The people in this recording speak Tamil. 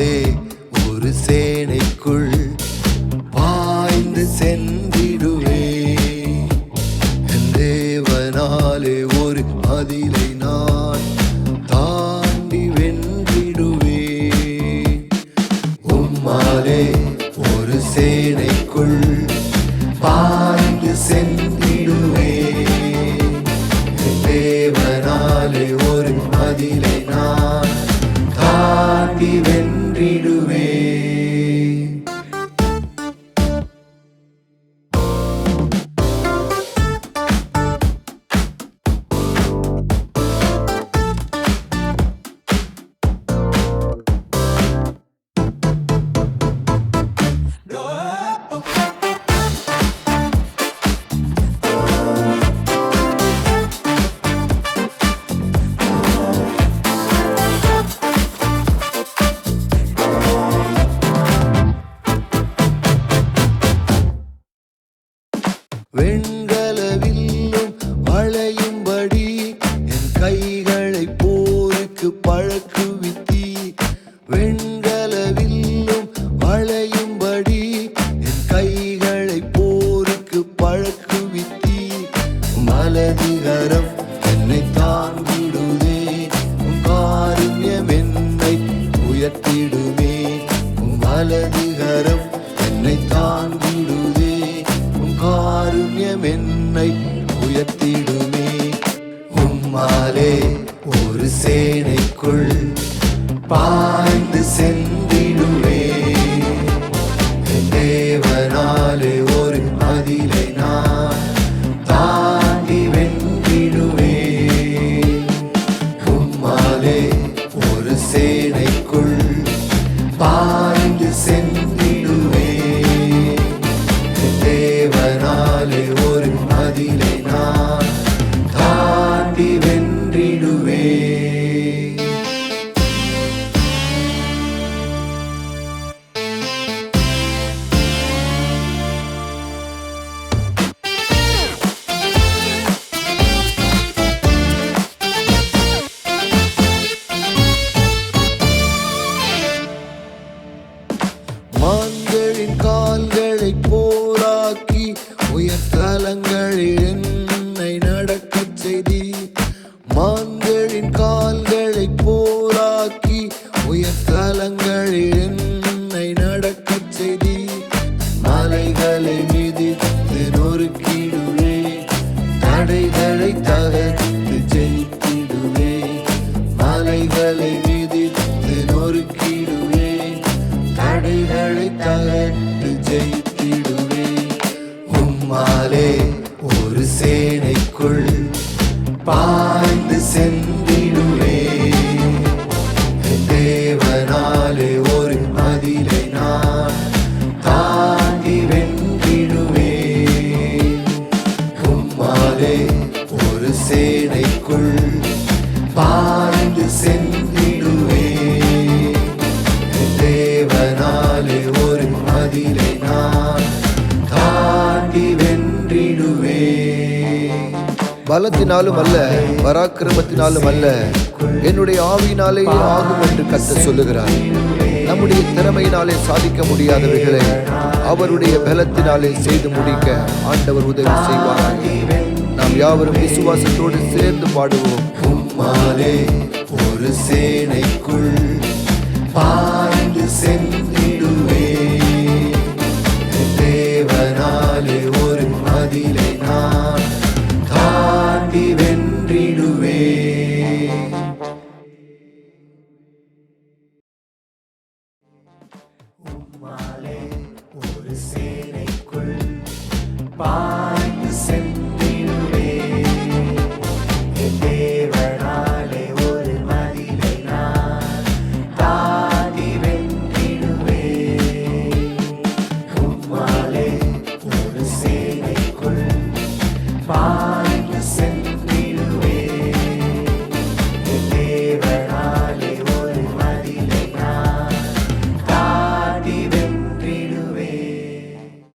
உம்மாலே ஒரு சேனைக்குள் பாய்ந்து சென்றிடுவே. என் தேவனாலே ஒரு மதிலை நான் தாண்டி வென்றிடுவே. உம்மாலே ஒரு சேனைக்குள் பாய்ந்து சென்றிடுவே. என் தேவனாலே ஒரு மதிலை நான் தாண்டி வென்றிடுவே. வெண்கலவில்லும் வளையும்படி என் கைகளை போருக்கு பழக்குவித்தி. வெண்கலவில்லும் வளையும்படி என் கைகளை போருக்கு பழக்குவித்தி. மலதிகரம் என்னை தாங்கிடுதே, உன் காருண்யம் என்னை உயர்த்திடுமே. மலதிகரம் என்னை தாங்கிடுதே, காருண்யம் என்னை உயர்த்திடுமே. உம்மாலே ஒரு சேனைக்குள் பாய்ந்து சென்றிடுவே. என் தேவனாலே ஒரு மதிலை நான் தாண்டி வென்றிடுவே. உம்மாலே ஒரு சேனைக்குள் பாய்ந்து சென்றிடுவே. தேவனாலே ஒரு மதிலை நான் தாண்டி வென்றிடுவே. மான்களின் கால்களை போராக்கி உயர்தலங்களில் என்னை நடக்கச் செய்தி. மான்களின் கால்களை போராக்கி உயர்தலங்களில் என்னை நடக்கச் செய்தி. மலைகளை மிதித்து நொறுக்கிடுவே, தடைகளை தகர்த்து ஜெயித்திடுவே. மலைகளை மிதித்து நொறுக்கிடுவே, தடைகளை தகர்த்து ஜெயித்திடுவே. உம்மாலே ஒரு சேனைக்குள் பாய்ந்து சென்றிடுவே. என் தேவனாலே ஒரு மதிலை நான் தாண்டி வென்றிடுவே. உம்மாலே ஒரு சேனைக்குள் பாய்ந்து சென்றிடுவே. தேவனாலே ஒரு மதிலை நான் தாண்டி வென்றிடுவே. பலத்தினாலும் அல்ல, பராக்கிரமத்தினாலும் அல்ல, என்னுடைய ஆவியினாலேயே ஆகும் என்று கர்த்தர் சொல்லுகிறார். நம்முடைய திறமையினாலே சாதிக்க முடியாதவைகளை அவருடைய பலத்தினாலே செய்து முடிக்க ஆண்டவர் உதவி செய்வாராக. நாம் யாவரும் விசுவாசத்தோடு சேர்ந்து பாடுவோம். உம்மாலே ஒரு சேனைக்குள் பாய்ந்து சென்றிடுவே. தேவனாலே ஒரு மதிலை நான் தாண்டி வென்றிடுவே. உம்மாலே ஒரு சேனைக்குள்